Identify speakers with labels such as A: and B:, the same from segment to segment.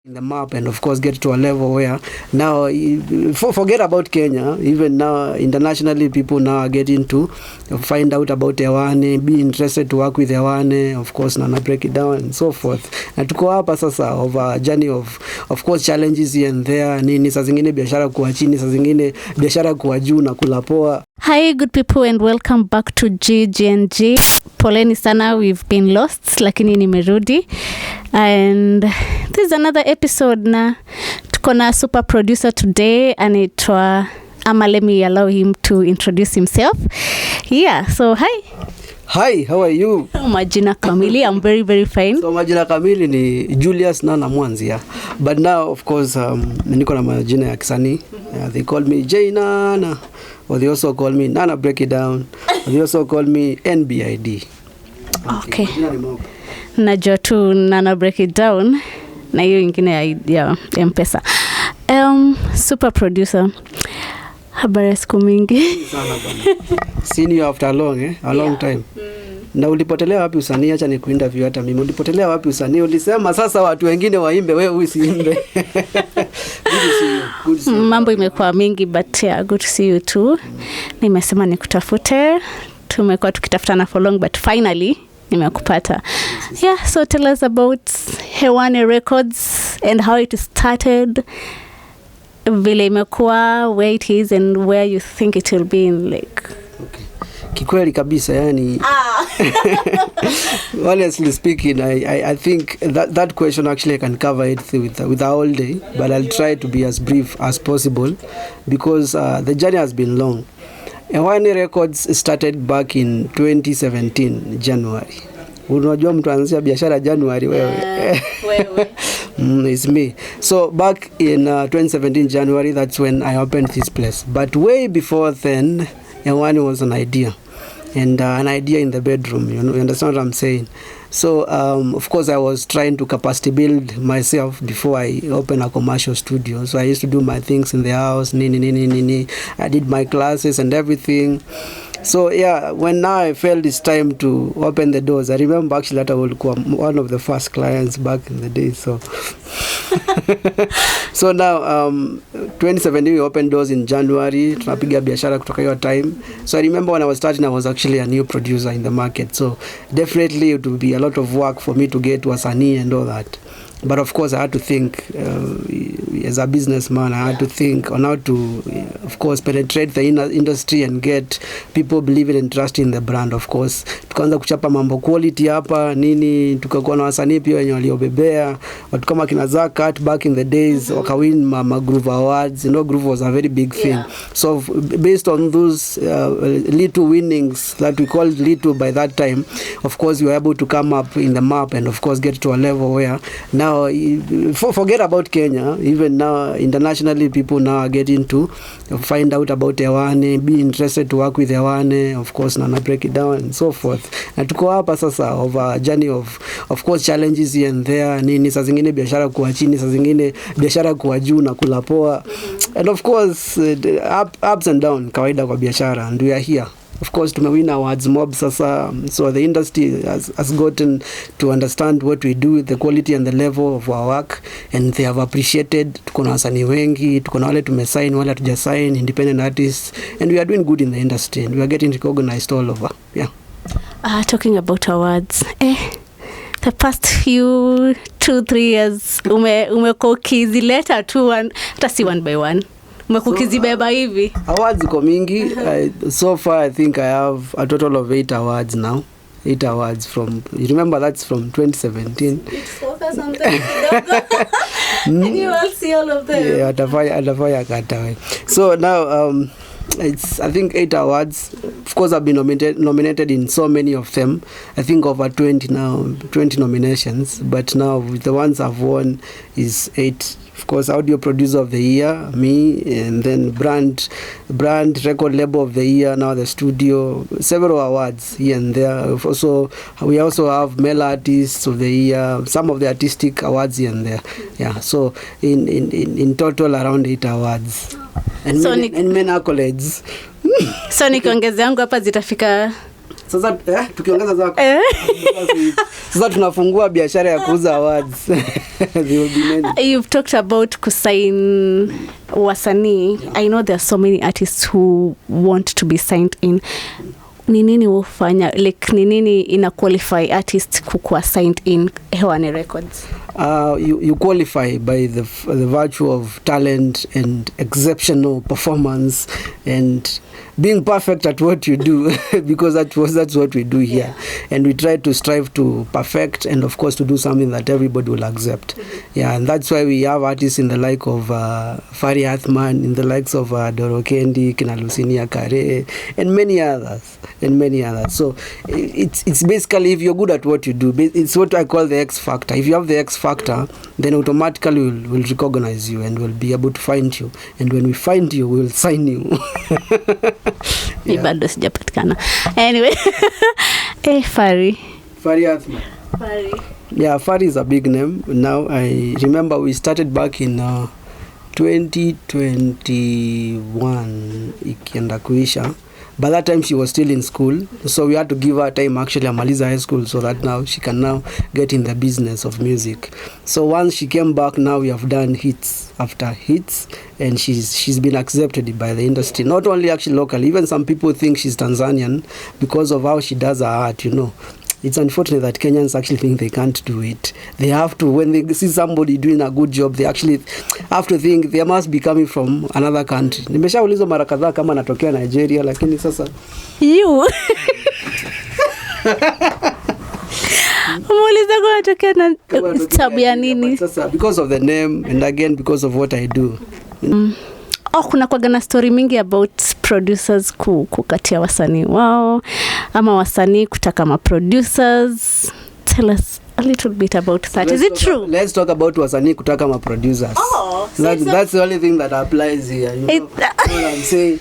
A: in the map, and of course get to a level where now forget about Kenya. Even now internationally, people now are getting to find out about Hewane, be interested to work with Hewane, of course, na break it down and so forth. Na tuko hapa sasa of a journey of course challenges here and there. Nini saa zingine biashara kuwa chini, saa zingine biashara kuwa juu na kula poa.
B: Hi good people and welcome back to GG&G. Poleni sana, we've been lost lakini nimerudi. And this is another episode na tuko na super producer today anaitwa ama let me allow him to introduce himself. Yeah, so hi.
A: Hi, how are you?
B: Majina kamili, I'm very fine.
A: So majina kamili ni Julius Nana Mwanzia. But now of course niko na majina ya kisanii. They call me J Nana, or they also call me Nana Break It Down, or they also call me NBID.
B: Okay. Najua tu Nana Break It Down na hiyo ingine ya M-Pesa. Super producer. Habari siku mingi.
A: Sana bwana. Seen you after a long time. Na ulipotelea wapi usanii? Acha nikuinterview hata mimi. Ulipotelea wapi usanii? Ulisema sasa watu wengine waimbe, wewe usiimbe. Good to see you.
B: Mambo imekuwa mingi but yeah, good to see you too. Nimesema nikutafute. Tumekuwa tukitafutana for long but finally nimekupata. Yeah, so tell us about Hewane Records and how it started. Vile imekuwa, where it is and where you think it will be in like.
A: Okay. Kikweli kabisa yani. Honestly speaking, I think that question actually I can cover it with a whole day, but I'll try to be as brief as possible because the journey has been long. Hewane Records started back in 2017 January. Unajua mtu anaanzia biashara January wewe. It's me. So back in 2017 January, that's when I opened this place. But way before then, Hewane was an idea. And an idea in the bedroom, you understand what I'm saying? So, of course, I was trying to capacity build myself before I open a commercial studio. So I used to do my things in the house, I did my classes and everything. So yeah, when now I felt it's time to open the doors, I remember actually that I was one of the first clients back in the day. So, so now 2017 we opened doors in January. Tunapiga biashara kutoka hiyo time. So I remember when I was starting, I was actually a new producer in the market. So definitely it would be a lot of work for me to get to wasanii and all that. But of course, I had to think, as a businessman, I had to think on how to, of course, penetrate the industry and get people believing and trusting the brand, of course. Tukaanza kuchapa mambo quality hapa, nini, tukakuwa na wasanii pia wenye waliobebea, watu kama kina Zakat back in the days, wakawin Groove Awards. You know, Groove was a very big thing. Yeah. So based on those little winnings that we called little by that time, of course, we were able to come up in the map and, of course, get to a level where now, forget about Kenya. Even now internationally, people now are getting to find out about Hewane, be interested to work with Hewane, of course, na break it down and so forth. Na tuko hapa sasa of a journey of course challenges here and there. Nini saa zingine biashara kuwa chini, saa zingine biashara kuwa juu na kula poa. And of course ups and down kawaida kwa biashara, and we are here. Of course, tumewin awards mob sasa, so the industry has gotten to understand what we do, the quality and the level of our work, and they have appreciated. Tuko na wasanii wengi, tuko na wale tumesign, wale hatujasign, independent artists, and we are doing good in the industry, and we are getting recognized all over. Yeah.
B: Talking about awards, the past few 2-3 years, umekokizileta hata si one by one. Umekukizibeba hivi.
A: Awards ziko mingi. So far I think I have a total of 8 awards now. 8 awards from, you remember that's from 2017.
B: Focus on that. And you will see all of them.
A: Yeah, atafanya katawe. So now it's I think 8 awards. Of course I've been nominated in so many of them. I think over 20 nominations, but now the ones I've won is 8. Of course, audio producer of the year, me, and then brand record label of the year, now the studio, several awards here and there. We also have male artists of the year, some of the artistic awards here and there. Yeah, so in total around 8 awards. And many accolades.
B: So nikiongeza yangu hapa
A: Sasa tukiongeza zako. Sasa tunafungua biashara ya kuuza awards.
B: You've talked about kusign wasanii. Yeah. I know there are so many artists who want to be signed in. Ni nini ufanya, like ni nini ina qualify artist kukuwa signed in Hewane Records?
A: You qualify by the virtue of talent and exceptional performance and being perfect at what you do, because that's what we do here. Yeah. And we try to strive to perfect and of course to do something that everybody will accept. Yeah, and that's why we have artists in the like of Fari Athman, in the likes of Dorokendi, Kina Lucinia Kare, and many others. So it's basically, if you're good at what you do, it's what I call the X factor. If you have the X factor, then automatically we'll recognize you and we'll be able to find you, and when we find you, we'll sign you.
B: Yeah. Bado sijapatikana. Anyway. Fari
A: Athman. Yeah, Fari is a big name. Now I remember we started back in 2021 ikienda kuisha. By that time she was still in school, so we had to give her time actually amaliza high school so that now she can now get in the business of music. So once she came back, now we have done hits after hits, and she's been accepted by the industry, not only actually locally. Even some people think she's Tanzanian because of how she does her art, you know. It's unfortunate that Kenyans actually think they can't do it. They have to, when they see somebody doing a good job, they actually have to think they must be coming from another country. Nimeshaulizwa mara kadhaa kama natokea Nigeria, lakini sasa
B: you Muuliza kwa natokea na tabia nini?
A: Sasa because of the name and again because of what I do.
B: Kuna kwa gana story mingi about producers kukatia wasanii wao ama wasanii kutaka ma producers. Tell us a little bit about that. Is it true?
A: Let's talk about wasanii kutaka ma producers. That's the only thing that applies here. You know what I'm saying?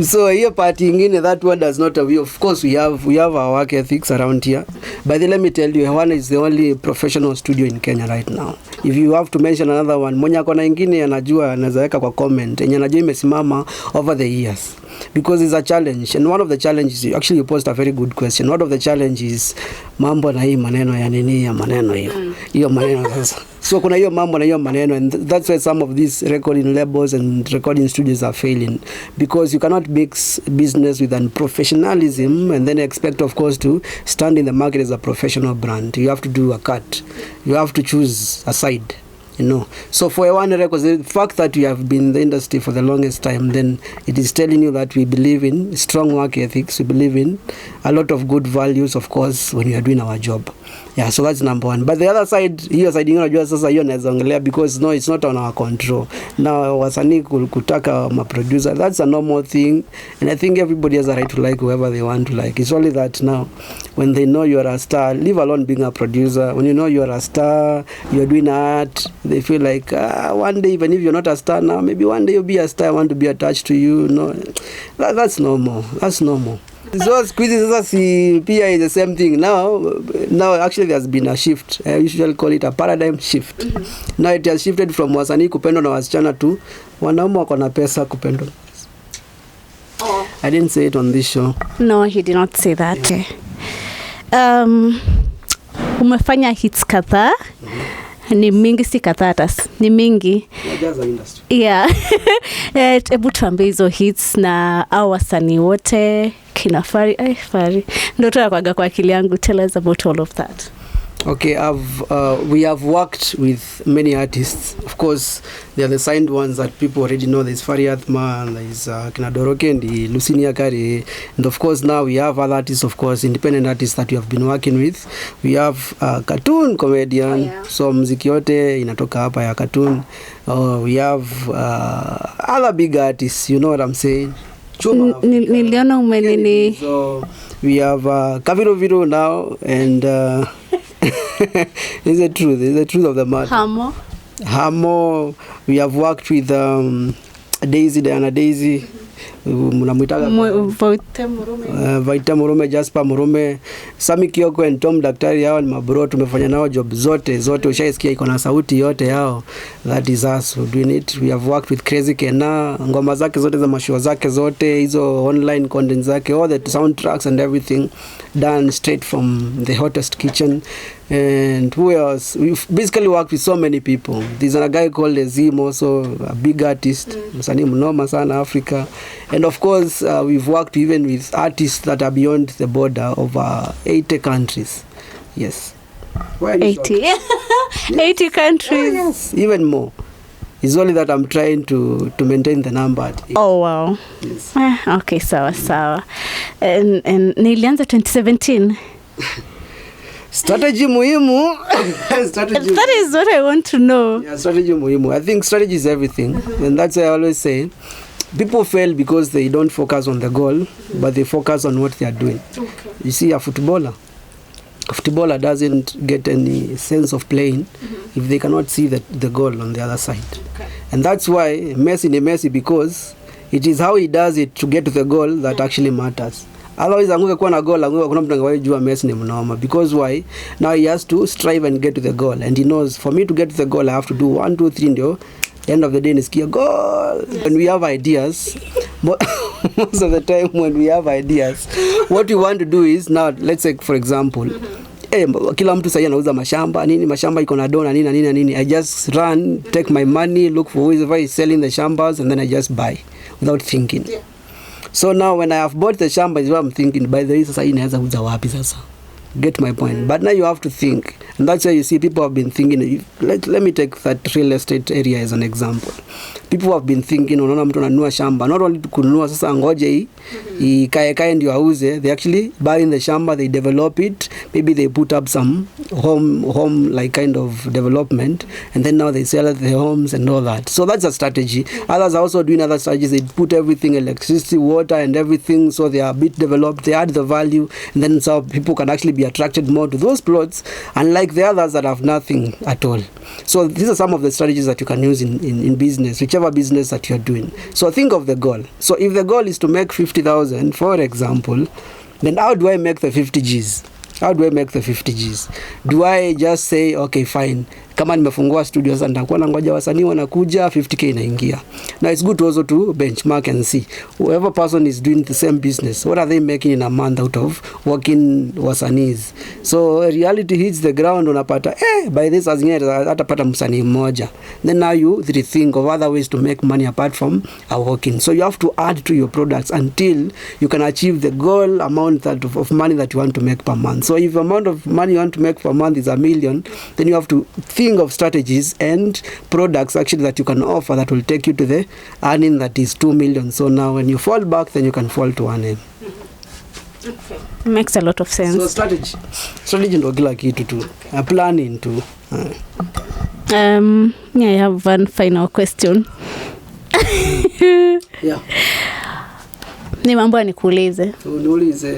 A: So here party ingine, that one does not have, of course we have our work ethics around here, but then let me tell you, Hewane is the only professional studio in Kenya right now. If you have to mention another one, mwenye kona ingine anajua anaweza weka kwa comment, yenye anajua imesimama over the years, because it's a challenge, and one of the challenges, actually you posed a very good question. One of the challenges mambo na hii maneno ya nini ya maneno hiyo maneno sasa. So kuna hiyo mambo na hiyo maneno, and that's why some of these recording labels and recording studios are failing, because you cannot mix business with unprofessionalism and then expect, of course, to stand in the market as a professional brand. You have to do a cut. You have to choose a side. You know, so for Hewane Records, the fact that we have been in the industry for the longest time, then it is telling you that we believe in strong work ethics. We believe in a lot of good values, of course, when we are doing our job. Yeah, so that's number one. But the other side, hiyo side ingine unajua sasa hiyo naweza ongelea, because no, it's not on our control. Now wasanii kutaka ma producer, that's a normal thing, and I think everybody has a right to like whoever they want to like. It's only that now when they know you are a star, leave alone being a producer, when you know you are a star, you're doing art, they feel like one day, even if you're not a star now, maybe one day you'll be a star, I want to be attached to you. No, that's normal. That's normal. So squeezes sasa si pia is the same thing now actually there's been a shift. I usually call it a paradigm shift. Now it has shifted from wasanii kupendwa na wasichana to wanaume wako na pesa kupendwa. I didn't say it on this show.
B: No, he did not say that. Umefanya hits kadhaa. Ni mingi si kadhaa, ni mingi. Yeah. Hebu tuambie hizo hits na au wasanii wote kina Fari. Ndio tunakuaga kwa akili yangu. Tell us about all of that.
A: Okay, we have worked with many artists. Of course, they are the signed ones that people already know. There's Fari Athman, there's Kina Dorokendi, Lucinia Kare, and of course now we have other artists, of course, independent artists that we have been working with. We have cartoon comedian, so muziki yote inatoka hapa ya cartoon. We have other big artists, you know what I'm saying?
B: Niliona umenini.
A: So we have Kaviroviro now, and it's the truth of the matter. Hamo, we have worked with Diana Daisy. mnamuitaga Vaita Murume, Jasper Murume, Sami Kioko and Tom Daktari. Hao ni mabro, tumefanya nao job zote ushaisikia iko na sauti yote yao. That is us doing it. We have worked with Crazy Kena, ngoma zake zote za mashow zake zote, hizo online content zake, all the soundtracks and everything done straight from the hottest kitchen. And who else? We've basically worked with so many people. There's a guy called Azim, also a big artist, msanii mnoma sana Africa. And of course, we've worked even with artists that are beyond the border, over 80 countries. Yes.
B: 80. 80 countries.
A: Yes, even more. It's only that I'm trying to maintain the number.
B: Oh, wow.
A: Yes.
B: Okay, sawa. And nilianza 2017.
A: Strategy muhimu.
B: That is what I want to know.
A: Yeah, strategy muhimu. I think strategy is everything. And that's why I always say, people fail because they don't focus on the goal, but they focus on what they are doing. Okay. You see, a footballer doesn't get any sense of playing if they cannot see the goal on the other side. Okay. And that's why Messi because it is how he does it to get to the goal that actually matters. Otherwise, angekuwa na goal, kuna mtu angewajua Messi ni mnoma. Because why? Now he has to strive and get to the goal. And he knows, for me to get to the goal, I have to do 1, 2, 3, ndio end of the day nisikia goal. When we have ideas, most of the time when we have ideas, what we want to do is, now let's say for example, kila mtu sasa anauza mashamba iko na dona nini. I just run, take my money, look for whoever is selling the shambas, and then I just buy without thinking. Yeah. So now when I have bought the shamba, is what I'm thinking, by the way, sasa inaweza kuuza wapi sasa? Get my point. But now you have to think. And that's why you see people have been thinking. Let me take that real estate area as an example. People have been thinking, unaona mtu ananunua shamba, not only to kununua sasa ngoje ikae ndio auze. They actually buy in the shamba, they develop it, maybe they put up some home like kind of development, and then now they sell the homes and all that. So that's a strategy. Others are also doing other strategies. They put everything, electricity, water and everything, so they are a bit developed, they add the value, and then so people can actually be attracted more to those plots, unlike the others that have nothing at all. So these are some of the strategies that you can use in business, whichever business that you're doing. So think of the goal. So if the goal is to make 50,000, for example, then how do I make the 50 Gs? How do I make the 50 Gs? Do I just say, okay, fine, kama nimefungua studio sasa nitakuwa nangoja wasanii wanakuja 50k inaingia. Now it's good also to benchmark and see whoever person is doing the same business, what are they making in a month out of working wasaniis. So reality hits the ground, unapata by this azingine atapata msanii mmoja. Then now you think of other ways to make money apart from working. So you have to add to your products until you can achieve the goal amount of money that you want to make per month. So if the amount of money you want to make per month is $1 million, then you have to think of strategies and products actually that you can offer that will take you to the earning that is 2 million. So now when you fall back, then you can fall to 1 M.
B: Okay. Makes a lot of sense.
A: So strategy ndo kila kitu tu. Planning tu.
B: I have one final question.
A: Yeah.
B: Ni mambo nikuulize.
A: Uniulize.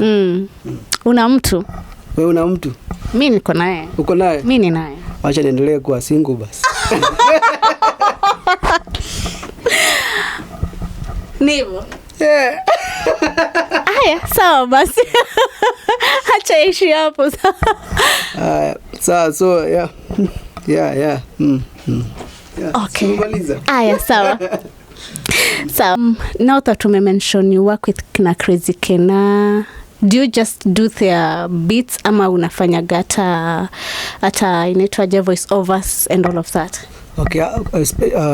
B: Una mtu?
A: Wewe una mtu?
B: Mimi niko naye.
A: Uko naye?
B: Mimi ni naye.
A: Acha niendelee kuwa single basi.
B: Nivo.
A: Yeah.
B: Aya, sawa basi. Acha ishi hapo.
A: Sawa, so yeah. Yeah. Yeah.
B: Okay.
A: Kumaliza.
B: Aya, sawa. So now that we mention you work with kina Crazy Kena, do you just do their beats ama unafanya hata inaitwaje voice overs and all of that?
A: Okay,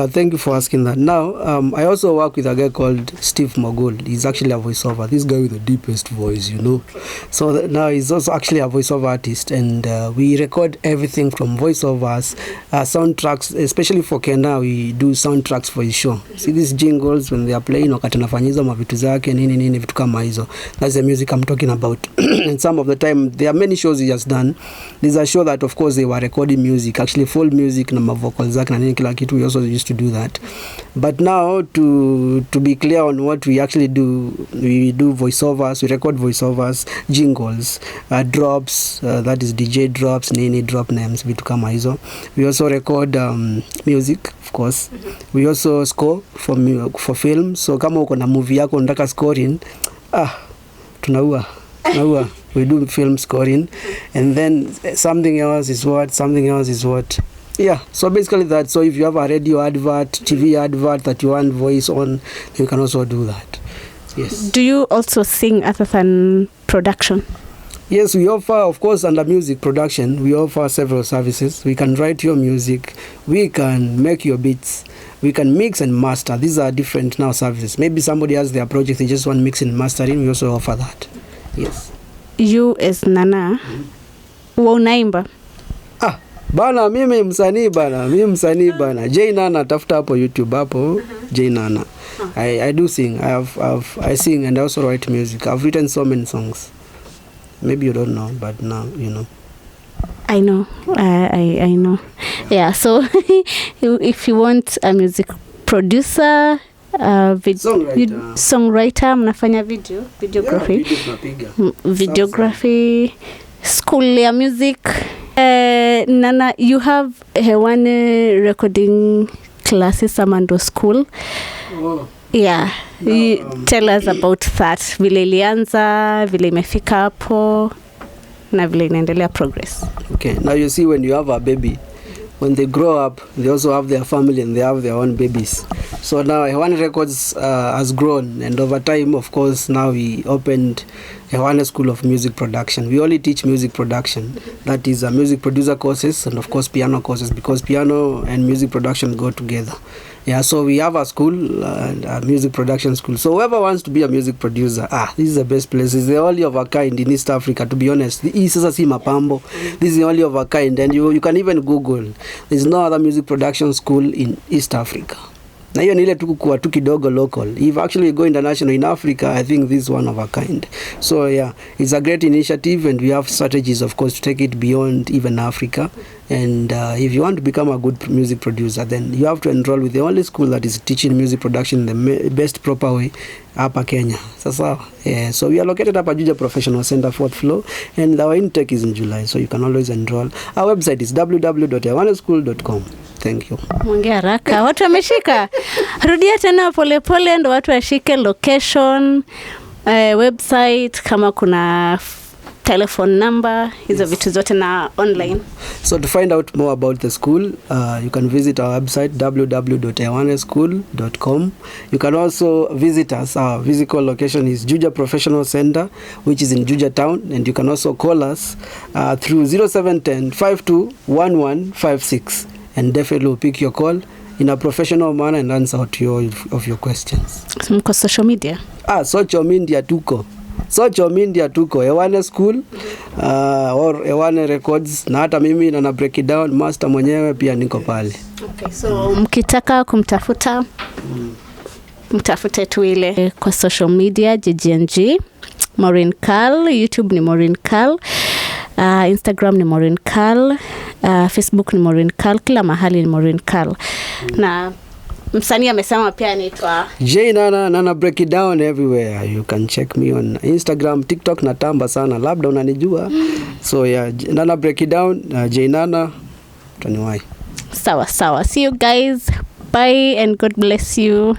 A: thank you for asking that. Now, I also work with a guy called Steve Mogul. He's actually a voiceover. This guy with the deepest voice, you know. So now he's also actually a voiceover artist, and we record everything from voiceovers, soundtracks, especially for Kena, we do soundtracks for his show. See these jingles when they are playing, wakati nafanya hizo mavitu zake, nini vitu kama hizo. That's the music I'm talking about. And some of the time, there are many shows he has done. There's a show that, of course, they were recording music, actually full music na vocals zake, na nini kila kitu, we also used to do that. But now to be clear on what we actually do, we do voiceovers, we record voiceovers, jingles, drops, that is DJ drops, nini drop names, vitu kama hizo. We also record music, of course. We also score for film. So kama uko na movie yako unataka scoring, tunaua. We do film scoring, and then something else is what. Yeah, so basically that. So if you have a radio advert, TV advert that you want voice on, you can also do that. Yes.
B: Do you also sing other than production?
A: Yes, we offer, of course, under music production, we offer several services. We can write your music, we can make your beats, we can mix and master. These are different now services. Maybe somebody has their project, they just want mixing and mastering, we also offer that. Yes. You
B: as Nana, unaimba?
A: Bana, mimi msanii bana. J Nana, tafuta hapo YouTube hapo, J Nana. I do sing. I sing and I also write music. I've written so many songs. Maybe you don't know, but now you know.
B: I know. I know. Yeah, so if you want a music producer, songwriter, mnafanya videography.
A: Yeah,
B: videography, school ya music. Nana, you have Hewane recording classes Amando school.
A: Oh.
B: Yeah, tell us about that. Vile ilianza, vile imefika hapo, na vile inaendelea progress.
A: Okay, now you see when you have a baby, when they grow up, they also have their family and they have their own babies. So now Hewane Records has grown, and over time, of course, now we opened Hewane School of Music Production. We only teach music production. That is music producer courses and of course piano courses, because piano and music production go together. Yeah, so we have a school, a music production school. So whoever wants to be a music producer, this is the best place. It's the only of a kind in East Africa, to be honest. This is mapambo. This is the only of a kind, and you can even Google. There's no other music production school in East Africa. Na hiyo ni ile tu kuwa tu kidogo local. If actually go international in Africa, I think this is one of a kind. So yeah, it's a great initiative, and we have strategies, of course, to take it beyond even Africa. And if you want to become a good music producer, then you have to enroll with the only school that is teaching music production in the best proper way hapa Kenya. Sasa, so we are located hapa Juja Professional Center, 4th floor, and our intake is in July, so you can always enroll. Our website is www.hewaneschool.com. Thank you.
B: Mwongea haraka, watu wameshika. Rudia tena pole ndo watu washike location, website, kama kuna telephone number, hizo vitu zote na online.
A: So to find out more about the school, you can visit our website www.hewaneschool.com. You can also visit us. Our physical location is Juja Professional Center, which is in Juja Town, and you can also call us through 0710 521156, and definitely we'll pick your call in a professional manner and answer to your questions.
B: Mko social media?
A: Social media tuko Hewane School or Hewane Records, na hata mimi na break it down master mwenyewe pia niko pale.
B: Okay, so mkitaka kumtafuta mtafute tu ile kwa social media JGNG, Maureen Carl, YouTube ni Maureen Carl, Instagram ni Maureen Carl, Facebook ni Maureen Carl, kila mahali ni Maureen Carl. Na msanii amesema pia anaitwa
A: J Nana break it down everywhere. You can check me on Instagram, TikTok natamba sana, labda unanijua. So yeah, Nana break it down, J Nana, taniwai.
B: Sawa. See you guys. Bye and God bless you.